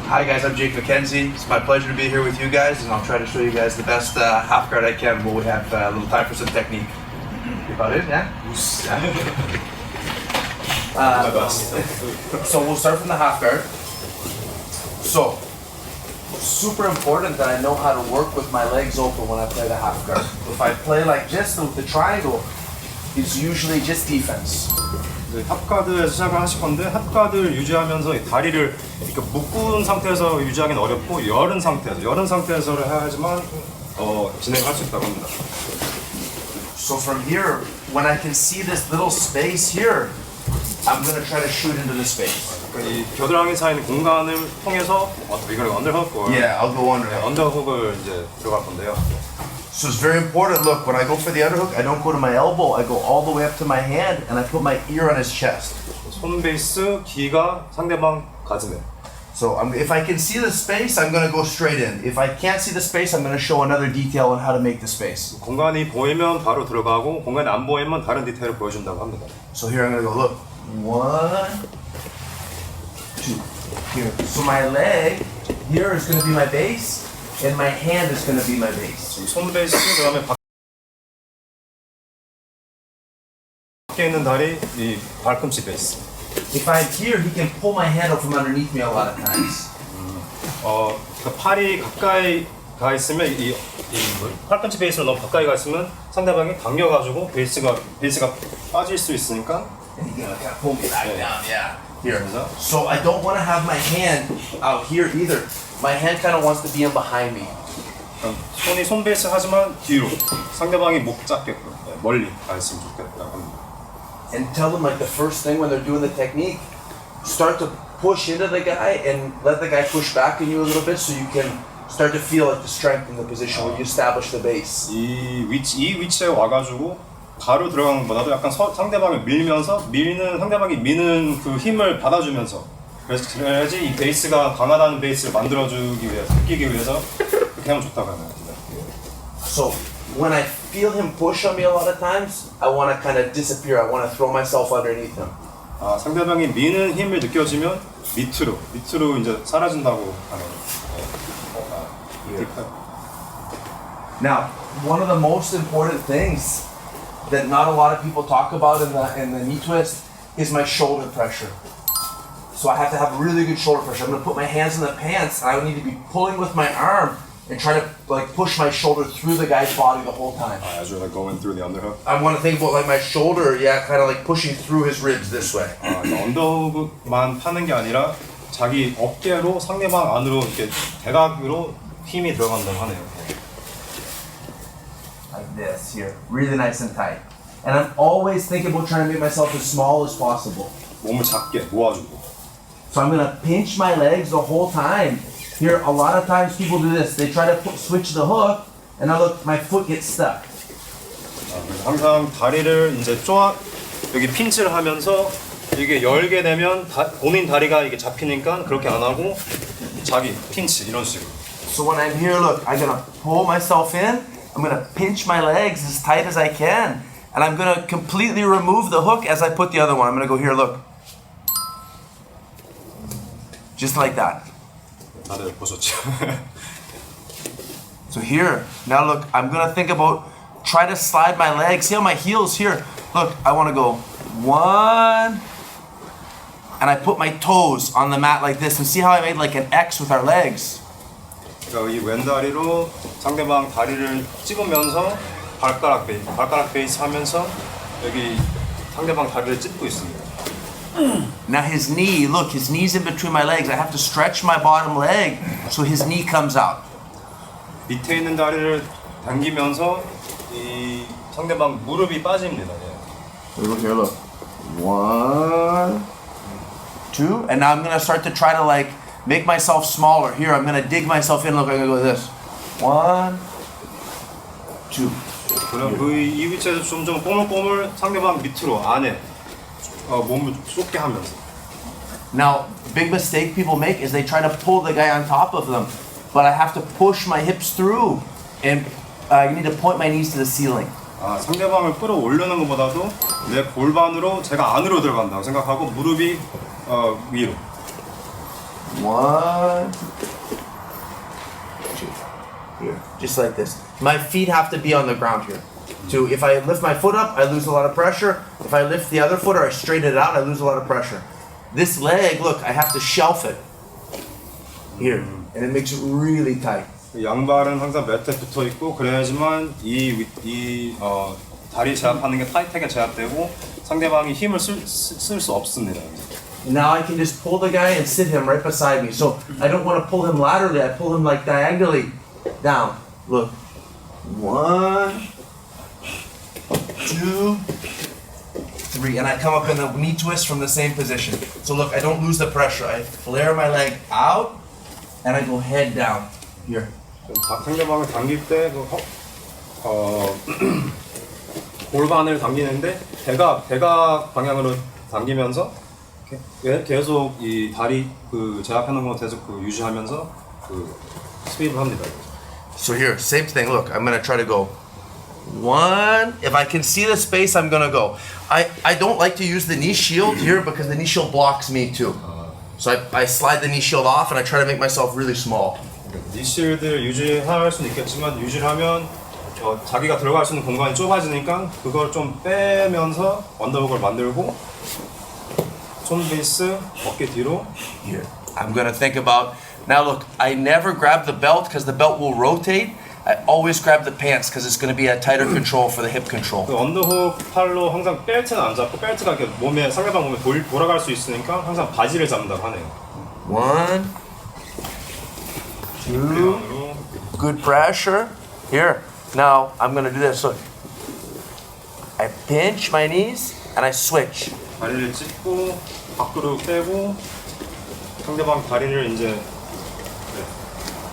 Hi guys, I'm Jake McKenzie. It's my pleasure to be here with you guys, and I'll try to show you guys the best half guard I can when we have a little time for some technique. About it, yeah? So we'll start from the half guard. So, super important that I know how to work with my legs open when I play the half guard. If I play like this with the triangle, it's usually just defense. 합가드에서 시작을 하실 건데 합가드를 유지하면서 다리를 이렇게 묶은 상태에서 유지하기는 어렵고 열은 상태에서 해야지만 진행을 할 수 있다고 합니다. So from here, when I can see this little space here, I'm going to try to shoot into the space. 그러니까 이 겨드랑이 사이 있는 공간을 통해서 이걸 언더훅 Yeah, I'll go under. 언더훅을 이제 들어갈 건데요. So it's very important. Look, when I go for the underhook, I don't go to my elbow. I go all the way up to my hand, and I put my ear on his chest. 손 베이스, 귀가 상대방 가슴에. So if I can see the space, I'm going to go straight in. If I can't see the space, I'm going to show another detail on how to make the space. 공간이 보이면 바로 들어가고 공간이 안 보이면 다른 디테일을 보여준다고 합니다. So here I'm going to go, look. 1, 2. Here. So my leg here is going to be my base, and my hand is going to be my base. 손 베이스, 그다음에 밖에 있는 다리, 이 발꿈치 베이스. If I'm here, he can pull my hand out from underneath me a lot of times. 그 팔이 가까이 가 있으면 팔꿈치 베이스로 너무 가까이 가 있으면 상대방이 당겨가지고 베이스가 빠질 수 있으니까. And he's gonna kind of pull me back down, yeah. Here. So I don't want to have my hand out here either. My hand kind of wants to be in behind me. 손이 손 베이스 하지만 뒤로 상대방이 목 잡게끔 멀리 가 있으면 좋겠다고 합니다. And tell them like the first thing when they're doing the technique, start to push into the guy and let the guy push back on you a little bit so you can start to feel like the strength in the position where you establish the base. 이 위치에 와가지고 바로 들어가는 것보다도 약간 상대방을 상대방이 미는 그 힘을 받아주면서 그래야지 이 베이스가 강하다는 베이스를 느끼기 위해서 그렇게 하면 좋다고 합니다. So when I feel him push on me a lot of times, I want to kind of disappear. I want to throw myself underneath him. 상대방이 미는 힘을 느껴지면 밑으로 이제 사라진다고 하는. Now, one of the most important things that not a lot of people talk about in the knee twist is my shoulder pressure. So I have to have really good shoulder pressure. I'm going to put my hands in the pants, and I need to be pulling with my arm and try to like push my shoulder through the guy's body the whole time. As you're like going through the underhook. I want to think about like my shoulder, yeah, kind of like pushing through his ribs this way. 언더훅만 파는 게 아니라 자기 어깨로 상대방 안으로 이렇게 대각으로 힘이 들어간다고 하네요. Like this here, really nice and tight. And I'm always thinking about trying to make myself as small as possible. 몸을 작게 모아주고. So I'm gonna pinch my legs the whole time. Here, a lot of times people do this. They try to switch the hook, and now look, my foot gets stuck. 항상 다리를 이제 여기 핀치를 하면서 이게 열게 되면 본인 다리가 이게 잡히니까 그렇게 안 하고 자기 핀치 이런 식으로. So when I'm here, look, I'm gonna pull myself in. I'm gonna pinch my legs as tight as I can, and I'm gonna completely remove the hook as I put the other one. I'm gonna go here, look. Just like that. 다들 보셨죠? So here, now look, I'm gonna think about, try to slide my legs. See how my heels here? Look, I wanna go 1, and I put my toes on the mat like this, and see how I made like an X with our legs? 그러니까 이 왼다리로 상대방 다리를 찝으면서 발가락 베이스 하면서 여기 상대방 다리를 찝고 있습니다. Now his knee, look, his knee's in between my legs. I have to stretch my bottom leg so his knee comes out. 밑에 있는 다리를 당기면서 이 상대방 무릎이 빠집니다. Look here, look. 1, 2, and now I'm gonna start to try to like make myself smaller. Here, I'm gonna dig myself in. Look, I'm gonna go this. 1, 2. 그럼 이 위치에서 점점 꼬물꼬물 상대방 밑으로 안에 몸을 쏟게 하면서. Now, big mistake people make is they try to pull the guy on top of them, but I have to push my hips through, and I need to point my knees to the ceiling. 상대방을 끌어올리는 것보다도 내 골반으로 제가 안으로 들어간다고 생각하고 무릎이 위로. 1, 2. Here, just like this. My feet have to be on the ground here. So if I lift my foot up, I lose a lot of pressure. If I lift the other foot or I straighten it out, I lose a lot of pressure. This leg, look, I have to shelf it here, and it makes it really tight. 양발은 항상 매트에 붙어 있고 그래야지만 다리 제압하는 게 타이트하게 제압되고 상대방이 힘을 쓸 수 없습니다. Now I can just pull the guy and sit him right beside me. So I don't want to pull him laterally, I pull him like diagonally down. Look. 1, 2, 3. And I come up in a knee twist from the same position. So look, I don't lose the pressure. I flare my leg out and I go head down. Here. 상대방을 당길 때 골반을 당기는데 대각 방향으로 당기면서 계속 이 다리 제압하는 거 계속 유지하면서 스윕을 합니다. So here, same thing. Look, I'm gonna try to go 1. If I can see the space, I'm gonna go. I don't like to use the knee shield here because the knee shield blocks me too. So I slide the knee shield off and I try to make myself really small. 니실드를 유지할 수는 있겠지만 유지를 하면 자기가 들어갈 수 있는 공간이 좁아지니까 그걸 좀 빼면서 언더훅을 만들고 손 베이스 어깨 뒤로. Here, I'm gonna think about. Now look, I never grab the belt because the belt will rotate. I always grab the pants because it's gonna be a tighter control for the hip control. 그 언더훅 팔로 항상 벨트는 안 잡고 벨트가 이렇게 상대방 몸에 돌아갈 수 있으니까 항상 바지를 잡는다고 하네요. 1, 2. Good pressure. Here. Now I'm gonna do this. Look. I pinch my knees and I switch. 다리를 찢고 밖으로 빼고 상대방 다리를 이제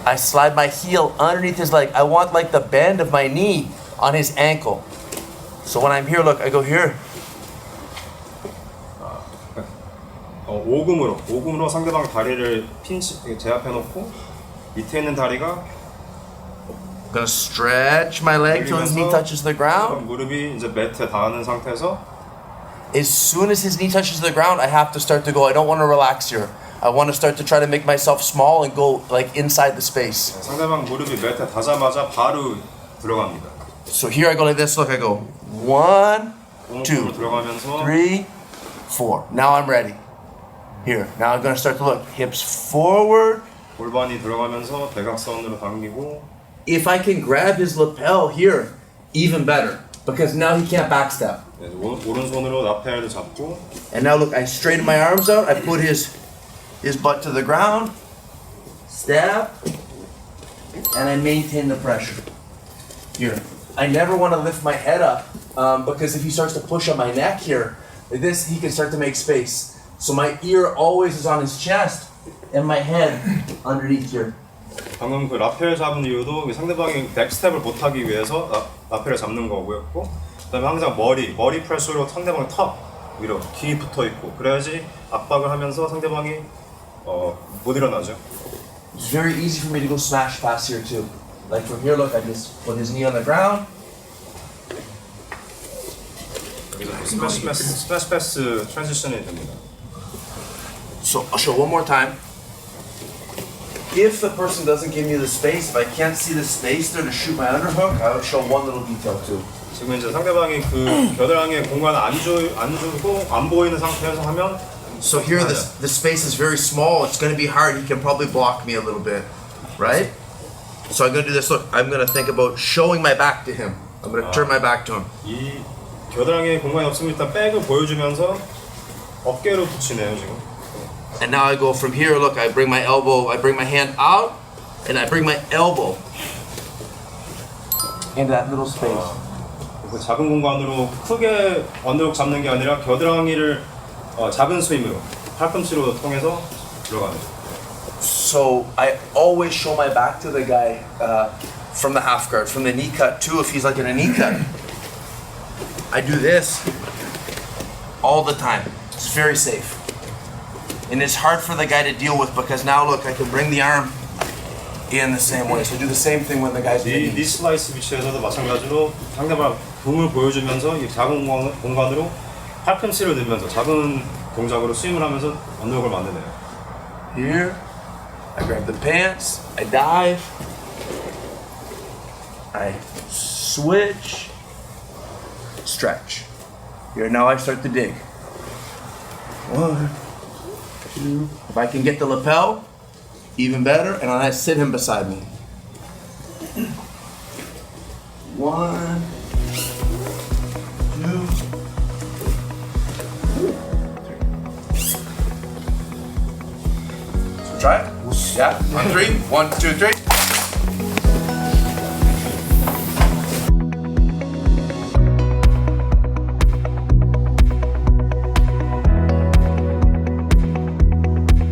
I slide my heel underneath his leg. I want like the bend of my knee on his ankle. So when I'm here, look, I go here. 오금으로 상대방 다리를 제압해 놓고 밑에 있는 다리가 I'm gonna stretch my leg till his knee touches the ground. 무릎이 이제 매트에 닿는 상태에서 As soon as his knee touches the ground, I have to start to go. I don't want to relax here. I want to start to try to make myself small and go like inside the space. 상대방 무릎이 매트에 닿자마자 바로 들어갑니다. So here I go like this. Look, I go 1, 2, 들어가면서 3, 4. Now I'm ready. Here. Now I'm gonna start to look. Hips forward. 골반이 들어가면서 대각선으로 당기고. If I can grab his lapel here, even better. Because now he can't backstep. 네, 오른손으로 라펠을 잡고. And now look, I straighten my arms out. I put his butt to the ground. Step. And I maintain the pressure. Here. I never want to lift my head up because if he starts to push on my neck here, like this, he can start to make space. So my ear always is on his chest and my head underneath here. 방금 그 라펠 잡은 이유도 상대방이 백스텝을 못하기 위해서 라펠을 잡는 거고였고, 그다음에 항상 머리 프레스로 상대방의 턱 위로 뒤 붙어 있고 그래야지 압박을 하면서 상대방이 못 일어나죠. It's very easy for me to go smash past here too. Like from here, look, I just put his knee on the ground. 스매시 패스 트랜지션이 됩니다. So I'll show one more time. If the person doesn't give me the space, if I can't see the space there to shoot my underhook, I would show one little detail too. 지금 이제 상대방이 그 겨드랑이에 공간을 안 주고 안 보이는 상태에서 하면. So here the space is very small. It's going to be hard. He can probably block me a little bit, right? So I'm going to do this. Look, I'm going to think about showing my back to him. I'm going to turn my back to him. 이 겨드랑이에 공간이 없으면 일단 백을 보여주면서 어깨로 붙이네요 지금. And now I go from here. Look, I bring my hand out, and I bring my elbow into that little space. 그 작은 공간으로 크게 언더훅 잡는 게 아니라 겨드랑이를 작은 스윙으로 팔꿈치로 통해서 들어가는. So I always show my back to the guy from the half guard, from the knee cut too. If he's like in a knee cut, I do this all the time. It's very safe. And it's hard for the guy to deal with because now look, I can bring the arm in the same way. So do the same thing when the guy's in 니 슬라이스 위치에서도 마찬가지로 상대방 붐을 보여주면서 이 작은 공간으로 팔꿈치를 들면서 작은 동작으로 스윙을 하면서 언더훅을 만드네요. here. I grab the pants, I dive, I switch, stretch. Here, now I start to dig. 1, 2. If I can get the lapel, even better, and then I sit him beside me. 1, 2, 3. So try it. Yeah, on 3. 1, 2, 3.